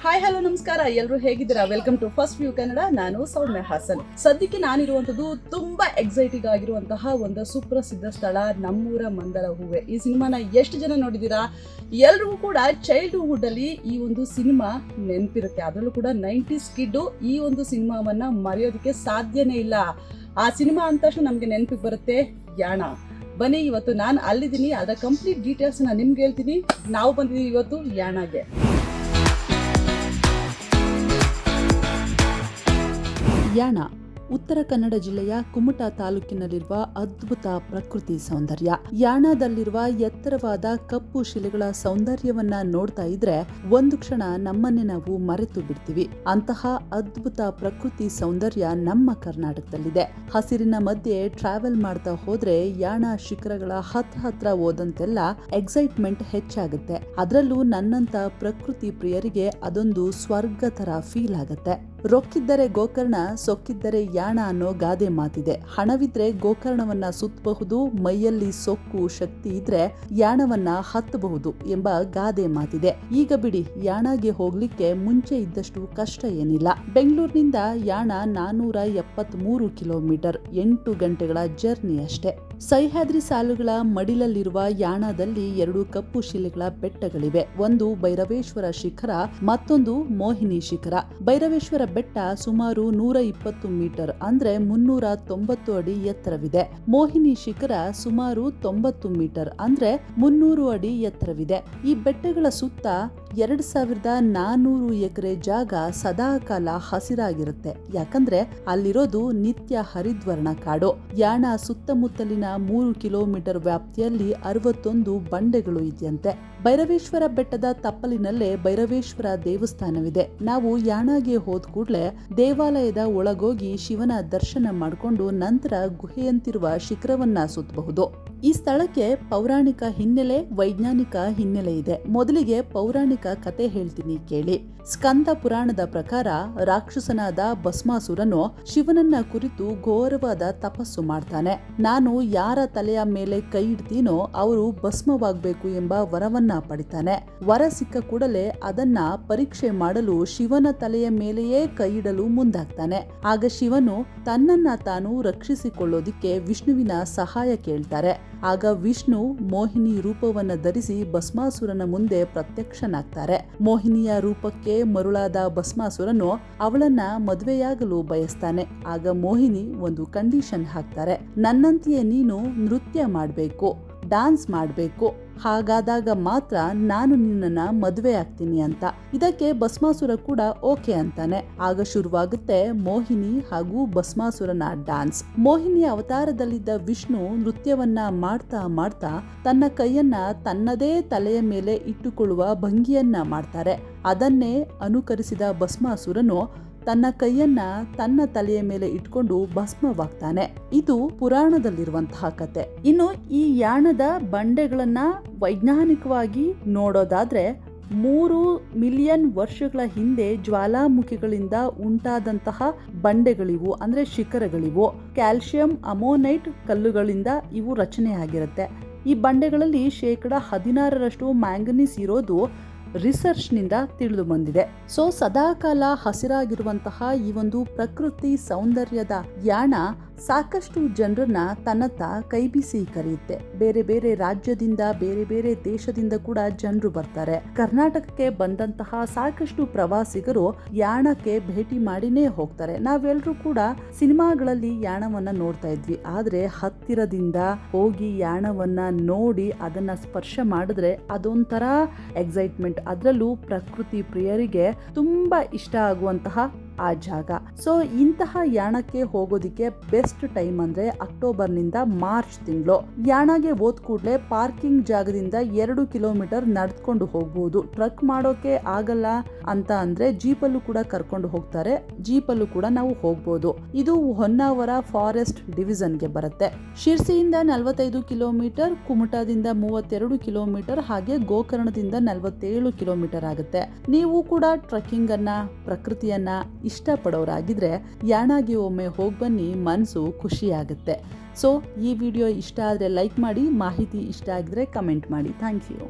Hi hello ನಮಸ್ಕಾರ, ಎಲ್ಲರೂ ಹೇಗಿದ್ದೀರಾ? Welcome to first view Kannada. ನಾನು ಸೌಮ್ಯ ಹಾಸನ್. ಸದ್ಯಕ್ಕೆ ನಾನಿರುವಂಥದ್ದು ತುಂಬಾ ಎಕ್ಸೈಟಿಂಗ್ ಆಗಿರುವಂತಹ ಒಂದು ಸುಪ್ರಸಿದ್ಧ ಸ್ಥಳ, ನಮ್ಮೂರ ಮಂದರ ಹೂವೆ. ಈ ಸಿನಿಮಾನ ಎಷ್ಟು ಜನ ನೋಡಿದ್ದೀರಾ? ಎಲ್ರಿಗೂ ಕೂಡ ಚೈಲ್ಡ್ಹುಡ್ ಅಲ್ಲಿ ಈ ಒಂದು ಸಿನಿಮಾ ನೆನಪಿರುತ್ತೆ. ಅದರಲ್ಲೂ ಕೂಡ 90s ಕಿಡ್ ಈ ಒಂದು ಸಿನಿಮಾವನ್ನ ಮರೆಯೋದಕ್ಕೆ ಸಾಧ್ಯನೇ ಇಲ್ಲ. ಆ ಸಿನಿಮಾ ಅಂದ ತಕ್ಷಣ ನಮ್ಗೆ ನೆನಪಿಗೆ ಬರುತ್ತೆ ಯಾಣ. ಬನ್ನಿ, ಇವತ್ತು ನಾನು ಅಲ್ಲಿದ್ದೀನಿ, ಅದರ ಕಂಪ್ಲೀಟ್ ಡೀಟೇಲ್ಸ್ ನಿಮ್ಗೆ ಹೇಳ್ತೀನಿ. ನಾವು ಬಂದಿದ್ದೀವಿ ಇವತ್ತು ಯಾಣಗೆ. ಯಾಣ ಉತ್ತರ ಕನ್ನಡ ಜಿಲ್ಲೆಯ ಕುಮಟಾ ತಾಲೂಕಿನಲ್ಲಿರುವ ಅದ್ಭುತ ಪ್ರಕೃತಿ ಸೌಂದರ್ಯ. ಯಾಣದಲ್ಲಿರುವ ಎತ್ತರವಾದ ಕಪ್ಪು ಶಿಲೆಗಳ ಸೌಂದರ್ಯವನ್ನ ನೋಡ್ತಾ ಇದ್ರೆ ಒಂದು ಕ್ಷಣ ನಮ್ಮನ್ನೇ ನಾವು ಮರೆತು ಬಿಡ್ತೀವಿ. ಅಂತಹ ಅದ್ಭುತ ಪ್ರಕೃತಿ ಸೌಂದರ್ಯ ನಮ್ಮ ಕರ್ನಾಟಕದಲ್ಲಿದೆ. ಹಸಿರಿನ ಮಧ್ಯೆ ಟ್ರಾವೆಲ್ ಮಾಡ್ತಾ ಹೋದ್ರೆ ಯಾಣ ಶಿಖರಗಳ ಹತ್ರ ಹೋದಂತೆಲ್ಲ ಎಕ್ಸೈಟ್ಮೆಂಟ್ ಹೆಚ್ಚಾಗುತ್ತೆ. ಅದರಲ್ಲೂ ನನ್ನಂತ ಪ್ರಕೃತಿ ಪ್ರಿಯರಿಗೆ ಅದೊಂದು ಸ್ವರ್ಗ ತರ ಫೀಲ್ ಆಗತ್ತೆ. ರೊಕ್ಕಿದ್ದರೆ ಗೋಕರ್ಣ, ಸೊಕ್ಕಿದ್ದರೆ ಯಾಣ ಅನ್ನೋ ಗಾದೆ ಮಾತಿದೆ. ಹಣವಿದ್ರೆ ಗೋಕರ್ಣವನ್ನ ಸುತ್ತಬಹುದು, ಮೈಯಲ್ಲಿ ಸೊಕ್ಕು ಶಕ್ತಿ ಇದ್ರೆ ಯಾಣವನ್ನ ಹತ್ತಬಹುದು ಎಂಬ ಗಾದೆ ಮಾತಿದೆ. ಈಗ ಬಿಡಿ, ಯಾಣಗೆ ಹೋಗ್ಲಿಕ್ಕೆ ಮುಂಚೆ ಇದ್ದಷ್ಟು ಕಷ್ಟ ಏನಿಲ್ಲ. ಬೆಂಗಳೂರಿನಿಂದ ಯಾಣ 473 ಕಿಲೋಮೀಟರ್, 8 ಗಂಟೆಗಳ ಜರ್ನಿ ಅಷ್ಟೇ. ಸಹ್ಯಾದ್ರಿ ಸಾಲುಗಳ ಮಡಿಲಲ್ಲಿರುವ ಯಾಣದಲ್ಲಿ 2 ಕಪ್ಪು ಶಿಲೆಗಳ ಬೆಟ್ಟಗಳಿವೆ. ಒಂದು ಭೈರವೇಶ್ವರ ಶಿಖರ, ಮತ್ತೊಂದು ಮೋಹಿನಿ ಶಿಖರ. ಭೈರವೇಶ್ವರ ಬೆಟ್ಟ ಸುಮಾರು 120 ಮೀಟರ್ ಅಂದ್ರೆ 390 ಅಡಿ ಎತ್ತರವಿದೆ. ಮೋಹಿನಿ ಶಿಖರ ಸುಮಾರು 90 ಮೀಟರ್ ಅಂದ್ರೆ 300 ಅಡಿ ಎತ್ತರವಿದೆ. ಈ ಬೆಟ್ಟಗಳ ಸುತ್ತ 2400 ಎಕರೆ ಜಾಗ ಸದಾಕಾಲ ಹಸಿರಾಗಿರುತ್ತೆ. ಯಾಕಂದ್ರೆ ಅಲ್ಲಿರೋದು ನಿತ್ಯ ಹರಿದ್ವರ್ಣ ಕಾಡು. ಯಾಣ ಸುತ್ತಮುತ್ತಲಿನ 3 ಕಿಲೋಮೀಟರ್ ವ್ಯಾಪ್ತಿಯಲ್ಲಿ 61 ಬಂಡೆಗಳು ಇದೆಯಂತೆ. ಭೈರವೇಶ್ವರ ಬೆಟ್ಟದ ತಪ್ಪಲಿನಲ್ಲೇ ಭೈರವೇಶ್ವರ ದೇವಸ್ಥಾನವಿದೆ. ನಾವು ಯಾಣಗೆ ಹೋದ ಕೂಡಲೇ ದೇವಾಲಯದ ಒಳಗೋಗಿ ಶಿವನ ದರ್ಶನ ಮಾಡಿಕೊಂಡು ನಂತರ ಗುಹೆಯಂತಿರುವ ಶಿಖರವನ್ನ ಸುತ್ತಬಹುದು. ಈ ಸ್ಥಳಕ್ಕೆ ಪೌರಾಣಿಕ ಹಿನ್ನೆಲೆ, ವೈಜ್ಞಾನಿಕ ಹಿನ್ನೆಲೆ ಇದೆ. ಮೊದಲಿಗೆ ಪೌರಾಣಿಕ ಕತೆ ಹೇಳ್ತೀನಿ ಕೇಳಿ. ಸ್ಕಂದ ಪುರಾಣದ ಪ್ರಕಾರ ರಾಕ್ಷಸನಾದ ಭಸ್ಮಾಸುರನು ಶಿವನನ್ನ ಕುರಿತು ಘೋರವಾದ ತಪಸ್ಸು ಮಾಡ್ತಾನೆ. ನಾನು ಯಾರ ತಲೆಯ ಮೇಲೆ ಕೈ ಇಡ್ತೀನೋ ಅವರು ಭಸ್ಮವಾಗಬೇಕು ಎಂಬ ವರವನ್ನ ಪಡಿತಾನೆ. ವರ ಸಿಕ್ಕ ಕೂಡಲೇ ಅದನ್ನ ಪರೀಕ್ಷೆ ಮಾಡಲು ಶಿವನ ತಲೆಯ ಮೇಲೆಯೇ ಕೈ ಇಡಲು ಮುಂದಾಗ್ತಾನೆ. ಆಗ ಶಿವನು ತನ್ನನ್ನ ತಾನು ರಕ್ಷಿಸಿಕೊಳ್ಳೋದಿಕ್ಕೆ ವಿಷ್ಣುವಿನ ಸಹಾಯ ಕೇಳ್ತಾರೆ. ಆಗ ವಿಷ್ಣು ಮೋಹಿನಿ ರೂಪವನ್ನ ಧರಿಸಿ ಭಸ್ಮಾಸುರನ ಮುಂದೆ ಪ್ರತ್ಯಕ್ಷನಾಗ್ತಾರೆ. ಮೋಹಿನಿಯ ರೂಪಕ್ಕೆ ಮರುಳಾದ ಭಸ್ಮಾಸುರನು ಅವಳನ್ನ ಮದುವೆಯಾಗಲು ಬಯಸ್ತಾನೆ. ಆಗ ಮೋಹಿನಿ ಒಂದು ಕಂಡೀಷನ್ ಹಾಕ್ತಾರೆ. ನನ್ನಂತೆಯೇ ನೀನು ನೃತ್ಯ ಮಾಡಬೇಕು, ಡಾನ್ಸ್ ಮಾಡಬೇಕು, ಹಾಗಾದಾಗ ಮಾತ್ರ ನಾನು ನಿನ್ನನ್ನ ಮದುವೆ ಆಗ್ತೀನಿ ಅಂತ. ಇದಕ್ಕೆ ಭಸ್ಮಾಸುರ ಕೂಡ ಓಕೆ ಅಂತಾನೆ. ಆಗ ಶುರುವಾಗುತ್ತೆ ಮೋಹಿನಿ ಹಾಗೂ ಭಸ್ಮಾಸುರನ ಡಾನ್ಸ್. ಮೋಹಿನಿಯ ಅವತಾರದಲ್ಲಿದ್ದ ವಿಷ್ಣು ನೃತ್ಯವನ್ನ ಮಾಡ್ತಾ ಮಾಡ್ತಾ ತನ್ನ ಕೈಯನ್ನ ತನ್ನದೇ ತಲೆಯ ಮೇಲೆ ಇಟ್ಟುಕೊಳ್ಳುವ ಭಂಗಿಯನ್ನ ಮಾಡ್ತಾರೆ. ಅದನ್ನೇ ಅನುಕರಿಸಿದ ಭಸ್ಮಾಸುರನು ತನ್ನ ಕೈಯನ್ನ ತನ್ನ ತಲೆಯ ಮೇಲೆ ಇಟ್ಕೊಂಡು ಭಸ್ಮವಾಗ್ತಾನೆ. ಇದು ಪುರಾಣದಲ್ಲಿರುವಂತಹ ಕತೆ. ಇನ್ನು ಈ ಯಾಣದ ಬಂಡೆಗಳನ್ನ ವೈಜ್ಞಾನಿಕವಾಗಿ ನೋಡೋದಾದ್ರೆ 3 ಮಿಲಿಯನ್ ವರ್ಷಗಳ ಹಿಂದೆ ಜ್ವಾಲಾಮುಖಿಗಳಿಂದ ಉಂಟಾದಂತಹ ಬಂಡೆಗಳಿವು, ಅಂದ್ರೆ ಶಿಖರಗಳಿವು. ಕ್ಯಾಲ್ಸಿಯಂ ಅಮೋನೈಟ್ ಕಲ್ಲುಗಳಿಂದ ಇವು ರಚನೆ ಆಗಿರುತ್ತೆ. ಈ ಬಂಡೆಗಳಲ್ಲಿ 16% ಮ್ಯಾಂಗನೀಸ್ ಇರೋದು ರಿಸರ್ಚ್ ನಿಂದ ತಿಳಿದು ಬಂದಿದೆ. ಸೊ ಸದಾಕಾಲ ಹಸಿರಾಗಿರುವಂತಹ ಈ ಒಂದು ಪ್ರಕೃತಿ ಸೌಂದರ್ಯದ ಯಾಣ ಸಾಕಷ್ಟು ಜನರನ್ನ ತನ್ನತ್ತ ಕೈಬೀಸಿ ಕರೆಯುತ್ತೆ. ಬೇರೆ ಬೇರೆ ರಾಜ್ಯದಿಂದ, ಬೇರೆ ಬೇರೆ ದೇಶದಿಂದ ಕೂಡ ಜನರು ಬರ್ತಾರೆ. ಕರ್ನಾಟಕಕ್ಕೆ ಬಂದಂತಹ ಸಾಕಷ್ಟು ಪ್ರವಾಸಿಗರು ಯಾಣಕ್ಕೆ ಭೇಟಿ ಮಾಡಿನೇ ಹೋಗ್ತಾರೆ. ನಾವೆಲ್ಲರೂ ಕೂಡ ಸಿನಿಮಾಗಳಲ್ಲಿ ಯಾಣವನ್ನ ನೋಡ್ತಾ ಇದ್ವಿ, ಆದ್ರೆ ಹತ್ತಿರದಿಂದ ಹೋಗಿ ಯಾಣವನ್ನ ನೋಡಿ ಅದನ್ನ ಸ್ಪರ್ಶ ಮಾಡಿದ್ರೆ ಅದೊಂಥರ ಎಕ್ಸೈಟ್ಮೆಂಟ್. ಅದರಲ್ಲೂ ಪ್ರಕೃತಿ ಪ್ರಿಯರಿಗೆ ತುಂಬಾ ಇಷ್ಟ ಆಗುವಂತಹ ಆ ಜಾಗ. ಸೊ ಇಂತಹ ಯಾಣಕ್ಕೆ ಹೋಗೋದಿಕ್ಕೆ ಬೆಸ್ಟ್ ಟೈಮ್ ಅಂದ್ರೆ ಅಕ್ಟೋಬರ್ನಿಂದ ಮಾರ್ಚ್ ತಿಂಗಳು. ಯಾಣಗೆ ಹೋದ್ ಕೂಡಲೇ ಪಾರ್ಕಿಂಗ್ ಜಾಗದಿಂದ 2 ಕಿಲೋಮೀಟರ್ ನಡೆದುಕೊಂಡು ಹೋಗ್ಬೋದು. ಟ್ರಕ್ ಮಾಡೋಕೆ ಆಗಲ್ಲ ಅಂತ ಅಂದ್ರೆ ಜೀಪಲ್ಲೂ ಕೂಡ ಕರ್ಕೊಂಡು ಹೋಗ್ತಾರೆ. ಜೀಪಲ್ಲೂ ಕೂಡ ನಾವು ಹೋಗ್ಬೋದು. ಇದು ಹೊನ್ನಾವರ ಫಾರೆಸ್ಟ್ ಡಿವಿಷನ್ಗೆ ಬರುತ್ತೆ. ಶಿರ್ಸಿಯಿಂದ 45 ಕಿಲೋಮೀಟರ್, ಕುಮಟಾದಿಂದ 32 ಕಿಲೋಮೀಟರ್, ಹಾಗೆ ಗೋಕರ್ಣದಿಂದ 47 ಕಿಲೋಮೀಟರ್ ಆಗುತ್ತೆ. ನೀವು ಕೂಡ ಟ್ರೆಕ್ಕಿಂಗ್ ಅನ್ನ, ಪ್ರಕೃತಿಯನ್ನ ಇಷ್ಟಪಡೋರಾಗಿದ್ರೆ ಯಾಣಗೆ ಒಮ್ಮೆ ಹೋಗಿ ಬನ್ನಿ, ಮನಸ್ಸು ಖುಷಿ ಆಗುತ್ತೆ. ಸೊ ಈ ವಿಡಿಯೋ ಇಷ್ಟ ಆದರೆ ಲೈಕ್ ಮಾಡಿ, ಮಾಹಿತಿ ಇಷ್ಟ ಆಗಿದ್ರೆ ಕಮೆಂಟ್ ಮಾಡಿ. Thank you.